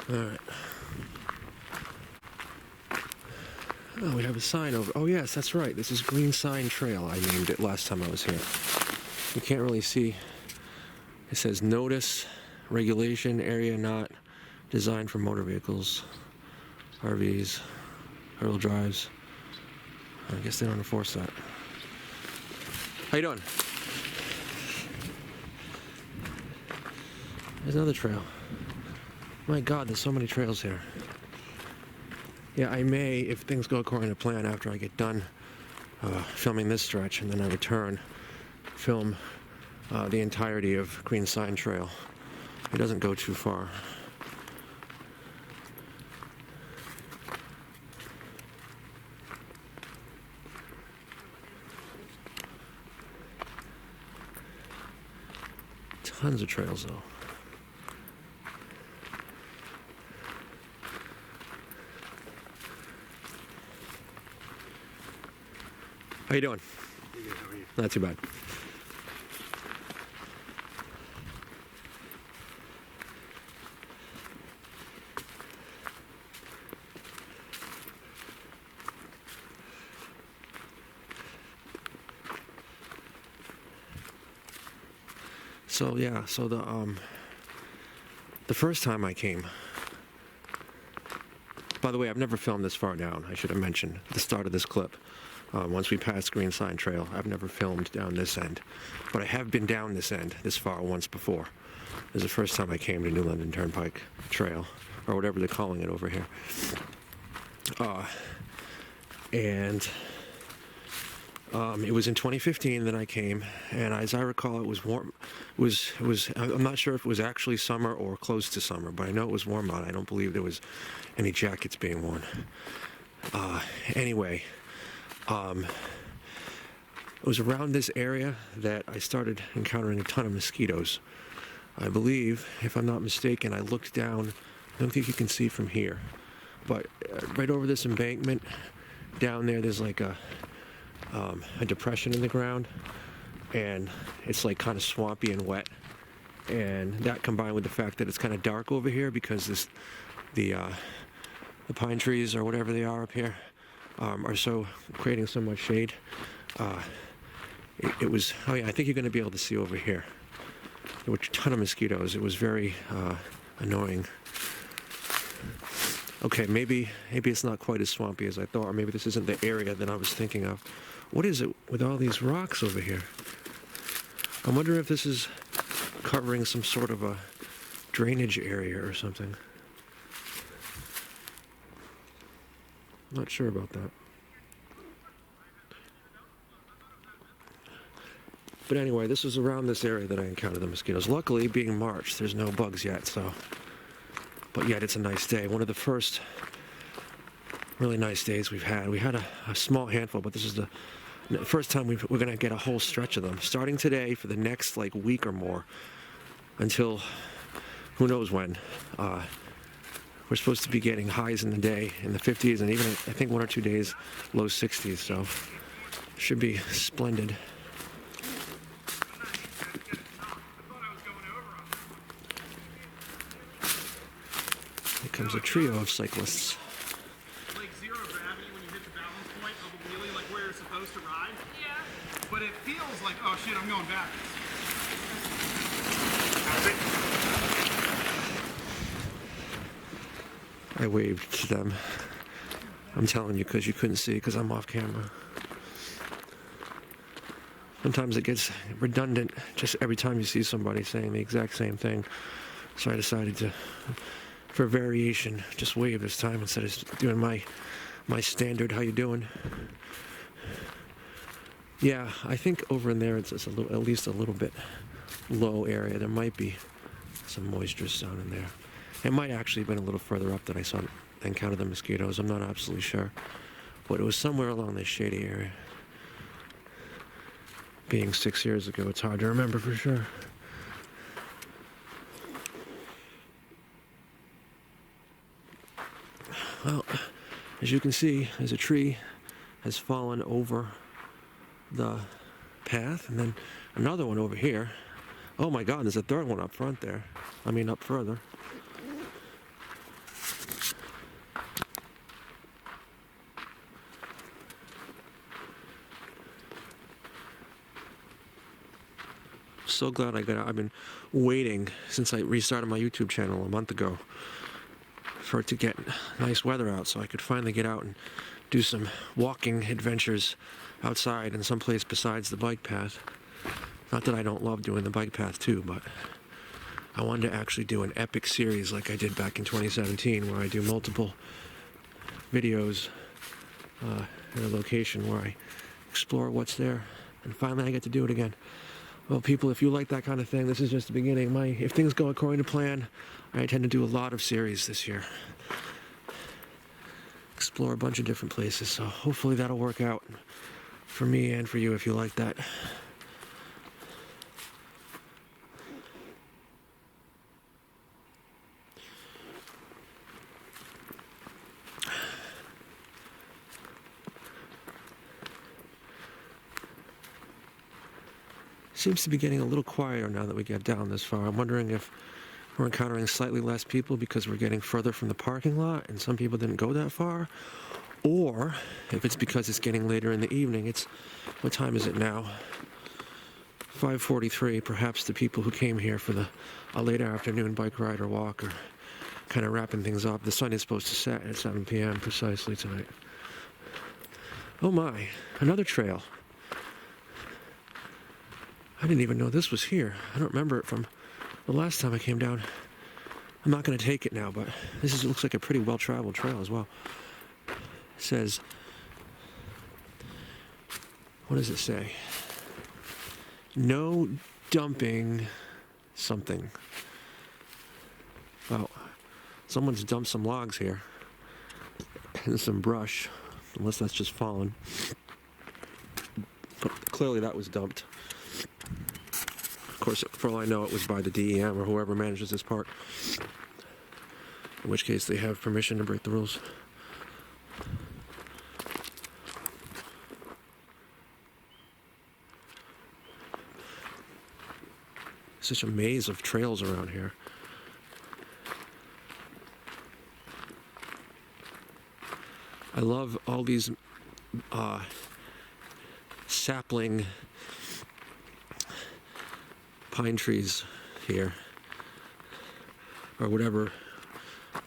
Alright. Oh, we have a sign over. Oh, yes, that's right. This is Green Sign Trail. I named it last time I was here. You can't really see. It says notice, regulation, area not designed for motor vehicles, RVs, all-wheel drives. I guess they don't enforce that. How you doing? There's another trail. My God, there's so many trails here. Yeah, I may, if things go according to plan, after I get done filming this stretch, and then I return, film the entirety of Green Sign Trail. It doesn't go too far. Tons of trails, though. How you doing? Pretty good, how are you? Not too bad. So yeah, so the first time I came, by the way, I've never filmed this far down. I should have mentioned at the start of this clip. Once we passed Green Sign Trail, I've never filmed down this end, but I have been down this end this far once before. It was the first time I came to New London Turnpike Trail, or whatever they're calling it over here. It was in 2015 that I came, and as I recall, it was warm. I'm not sure if it was actually summer or close to summer, but I know it was warm out. I don't believe there was any jackets being worn. Anyway, it was around this area that I started encountering a ton of mosquitoes. I believe, if I'm not mistaken, I looked down. I don't think you can see from here, but right over this embankment, down there's like a depression in the ground, and it's like kind of swampy and wet, and that combined with the fact that it's kind of dark over here because the pine trees or whatever they are up here are so creating so much shade. It was, oh yeah, I think you're going to be able to see over here. There were a ton of mosquitoes. It was very annoying. Okay, maybe it's not quite as swampy as I thought, or maybe this isn't the area that I was thinking of. What is it with all these rocks over here? I wonder if this is covering some sort of a drainage area or something. I'm not sure about that. But anyway, this was around this area that I encountered the mosquitoes. Luckily, being March, there's no bugs yet, so. But yet, it's a nice day. One of the first really nice days we've had. We had a small handful, but this is the first time we're going to get a whole stretch of them. Starting today for the next like week or more, until who knows when. We're supposed to be getting highs in the day in the 50s, and even I think 1 or 2 days low 60s. So should be splendid. Here comes a trio of cyclists. Like zero gravity when you hit the balance point of a wheelie, like where you're supposed to ride. Yeah. But it feels like, oh shit, I'm going backwards. I waved to them. I'm telling you because you couldn't see because I'm off camera. Sometimes it gets redundant just every time you see somebody saying the exact same thing. So I decided to, for variation, just wave this time instead of doing my standard, how you doing? Yeah, I think over in there it's at least a little bit low area. There might be some moisture down in there. It might actually have been a little further up that I encountered the mosquitoes. I'm not absolutely sure. But it was somewhere along this shady area. Being 6 years ago, it's hard to remember for sure. Well, as you can see, there's a tree has fallen over the path, and then another one over here. Oh my God, there's a third one up front there. I mean, up further. so glad I got out. I've been waiting since I restarted my YouTube channel a month ago for it to get nice weather out so I could finally get out and do some walking adventures outside in some place besides the bike path. Not that I don't love doing the bike path too, but I wanted to actually do an epic series like I did back in 2017 where I do multiple videos at a location where I explore what's there, and finally I get to do it again. Well, people, if you like that kind of thing, this is just the beginning. If things go according to plan, I intend to do a lot of series this year. Explore a bunch of different places, so hopefully that'll work out for me and for you if you like that. Seems to be getting a little quieter now that we get down this far. I'm wondering if we're encountering slightly less people because we're getting further from the parking lot and some people didn't go that far, or if it's because it's getting later in the evening. What time is it now? 5:43. Perhaps the people who came here for a late afternoon bike ride or walk are kind of wrapping things up. The sun is supposed to set at 7 p.m. precisely tonight. Oh my, another trail. I didn't even know this was here. I don't remember it from the last time I came down. I'm not going to take it now, but looks like a pretty well-traveled trail as well. It says, what does it say? No dumping something. Well, someone's dumped some logs here and some brush, unless that's just fallen. But clearly that was dumped. Of course, for all I know, it was by the DEM or whoever manages this park. In which case, they have permission to break the rules. Such a maze of trails around here. I love all these sapling pine trees here, or whatever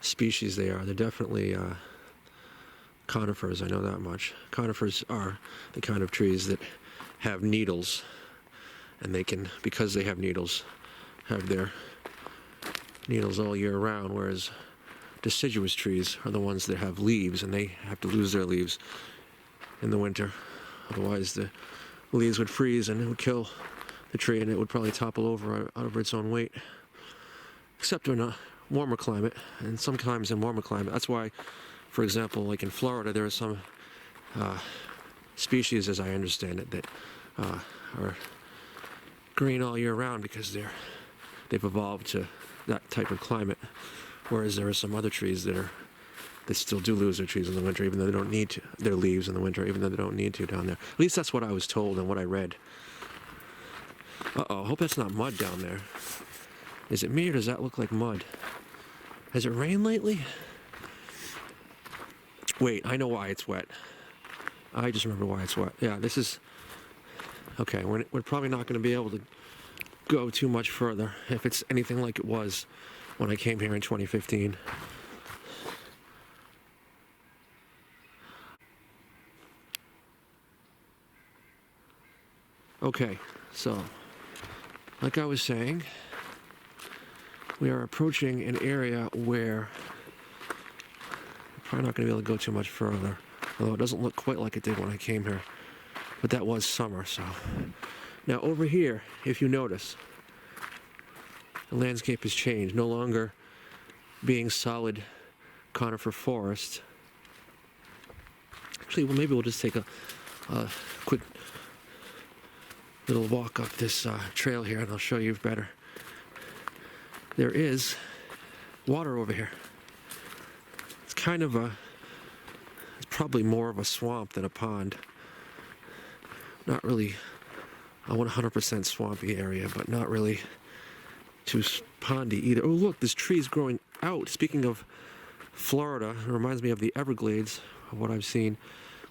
species they are. They're definitely conifers, I know that much. Conifers are the kind of trees that have needles, and they can, because they have needles, have their needles all year round, whereas deciduous trees are the ones that have leaves, and they have to lose their leaves in the winter. Otherwise the leaves would freeze and it would kill the tree, and it would probably topple over out of its own weight. Except in a warmer climate, and sometimes in warmer climate. That's why, for example, like in Florida, there are some species, as I understand it, that are green all year round because they've evolved to that type of climate. Whereas there are some other trees that still do lose their trees in the winter, even though they don't need to, their leaves in the winter, even though they don't need to down there. At least that's what I was told and what I read. Uh-oh, I hope that's not mud down there. Is it me, or does that look like mud? Has it rained lately? Wait, I know why it's wet. I just remember why it's wet. Yeah, this is... Okay, we're probably not going to be able to go too much further if it's anything like it was when I came here in 2015. Okay, so... like I was saying, we are approaching an area where we're probably not going to be able to go too much further, although it doesn't look quite like it did when I came here. But that was summer, so. Now over here, if you notice, the landscape has changed, no longer being solid conifer forest. Actually, well, maybe we'll just take a quick little walk up this trail here, and I'll show you better. There is water over here. It's kind of it's probably more of a swamp than a pond. Not really a 100% swampy area, but not really too pondy either. Oh look, this tree's growing out. Speaking of Florida, it reminds me of the Everglades, of what I've seen,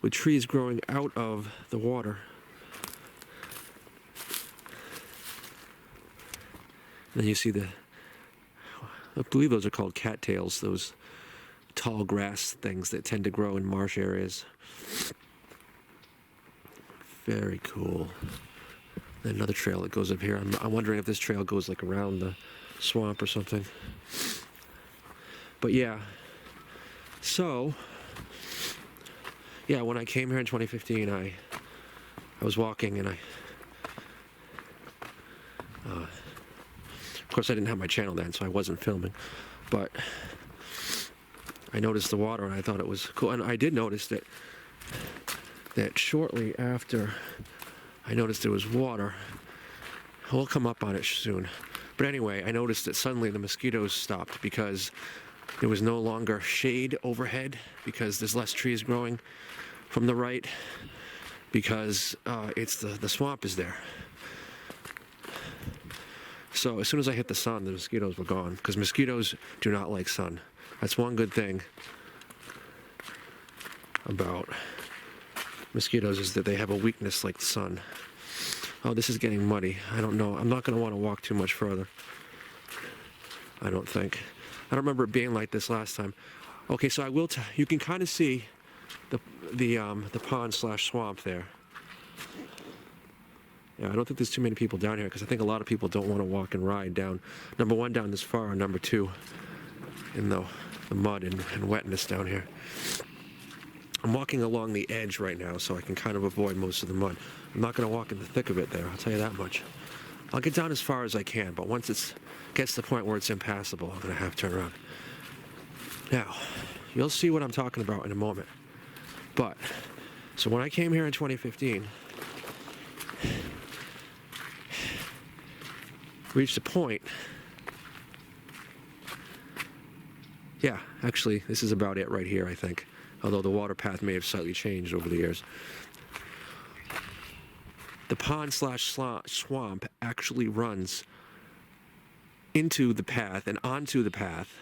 with trees growing out of the water. And you see I believe those are called cattails, those tall grass things that tend to grow in marsh areas. Very cool. Another trail that goes up here. I'm wondering if this trail goes like around the swamp or something. But yeah, so yeah, when I came here in 2015, I was walking and of course I didn't have my channel then, so I wasn't filming, but I noticed the water and I thought it was cool. And I did notice that shortly after I noticed there was water, we'll come up on it soon. But anyway, I noticed that suddenly the mosquitoes stopped because there was no longer shade overhead, because there's less trees growing from the right, because it's the swamp is there. So as soon as I hit the sun, the mosquitoes were gone, because mosquitoes do not like sun. That's one good thing about mosquitoes, is that they have a weakness like the sun. Oh, this is getting muddy. I don't know. I'm not going to want to walk too much further. I don't think. I don't remember it being like this last time. Okay, so I will you can kind of see the pond/swamp there. Yeah, I don't think there's too many people down here, because I think a lot of people don't want to walk and ride down, number one, down this far, and number two, in the mud and wetness down here. I'm walking along the edge right now, so I can kind of avoid most of the mud. I'm not going to walk in the thick of it there, I'll tell you that much. I'll get down as far as I can, but once it gets to the point where it's impassable, I'm going to have to turn around. Now, you'll see what I'm talking about in a moment. But, so when I came here in 2015, reached a point. Yeah, actually, this is about it right here, I think. Although the water path may have slightly changed over the years. The pond/swamp actually runs into the path and onto the path,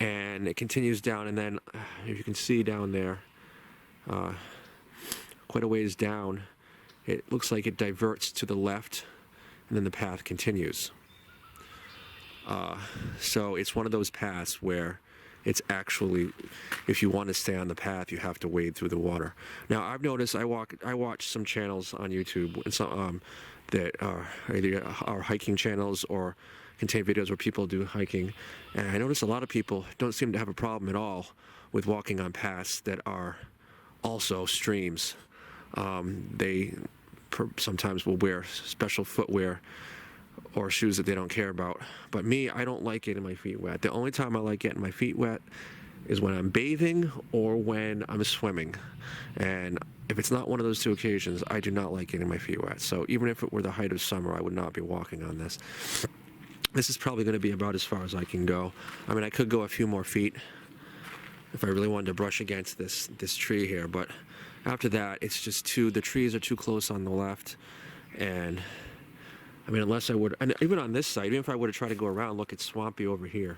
and it continues down, and then, if you can see down there, quite a ways down, it looks like it diverts to the left, and then the path continues. So it's one of those paths where it's actually, if you want to stay on the path, you have to wade through the water. Now, I've noticed, I watch some channels on YouTube and some that are either hiking channels or contain videos where people do hiking, and I notice a lot of people don't seem to have a problem at all with walking on paths that are also streams. They sometimes will wear special footwear or shoes that they don't care about. But me, I don't like getting my feet wet. The only time I like getting my feet wet is when I'm bathing or when I'm swimming. And if it's not one of those two occasions, I do not like getting my feet wet. So even if it were the height of summer, I would not be walking on this. This is probably going to be about as far as I can go. I mean, I could go a few more feet if I really wanted to brush against this tree here, but after that, it's just the trees are too close on the left, and I mean, unless I would, and even on this side, even if I were to try to go around, look, it's swampy over here.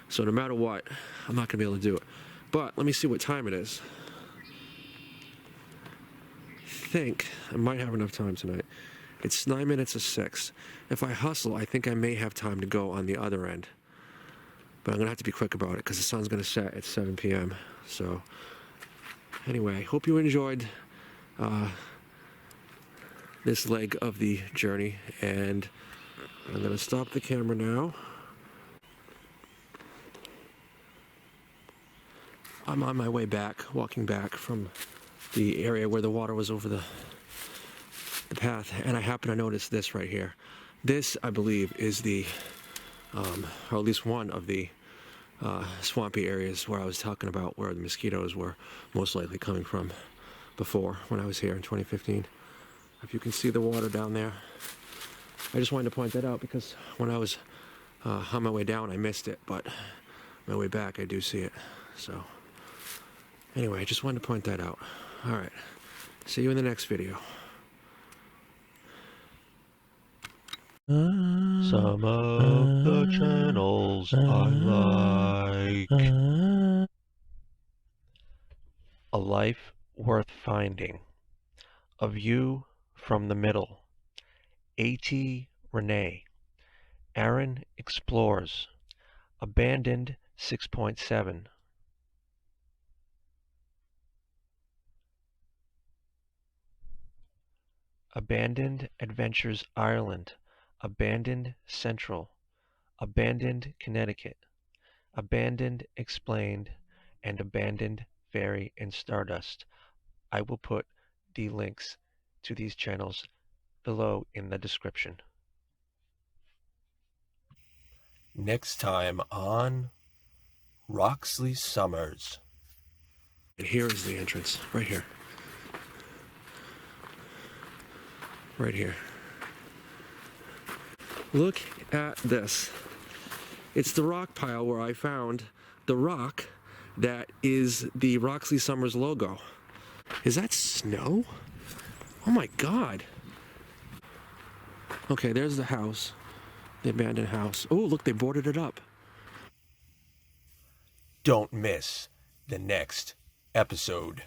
So no matter what, I'm not going to be able to do it. But let me see what time it is. I think I might have enough time tonight. It's 9 minutes of 6. If I hustle, I think I may have time to go on the other end. But I'm going to have to be quick about it because the sun's going to set at 7 p.m. So anyway, hope you enjoyed this leg of the journey, and I'm going to stop the camera now. I'm on my way back, walking back from the area where the water was over the path, and I happen to notice this right here. This, I believe, is or at least one of the swampy areas where I was talking about where the mosquitoes were most likely coming from before, when I was here in 2015. If you can see the water down there. I just wanted to point that out because when I was on my way down, I missed it, but on my way back, I do see it. So anyway, I just wanted to point that out. All right. See you in the next video. Some of the channels I like. A Life Worth Finding. A View from the Middle. A.T. Renee. Aaron explores. Abandoned 6.7. Abandoned Adventures Ireland. Abandoned Central. Abandoned Connecticut. Abandoned Explained, and Abandoned Fairy and Stardust. I will put the links to these channels below in the description. Next time on Roxley Summers. And here is the entrance, right here. Right here. Look at this. It's the rock pile where I found the rock that is the Roxley Summers logo. Is that snow? Oh my God. Okay, there's the house. The abandoned house. Oh, look, they boarded it up. Don't miss the next episode.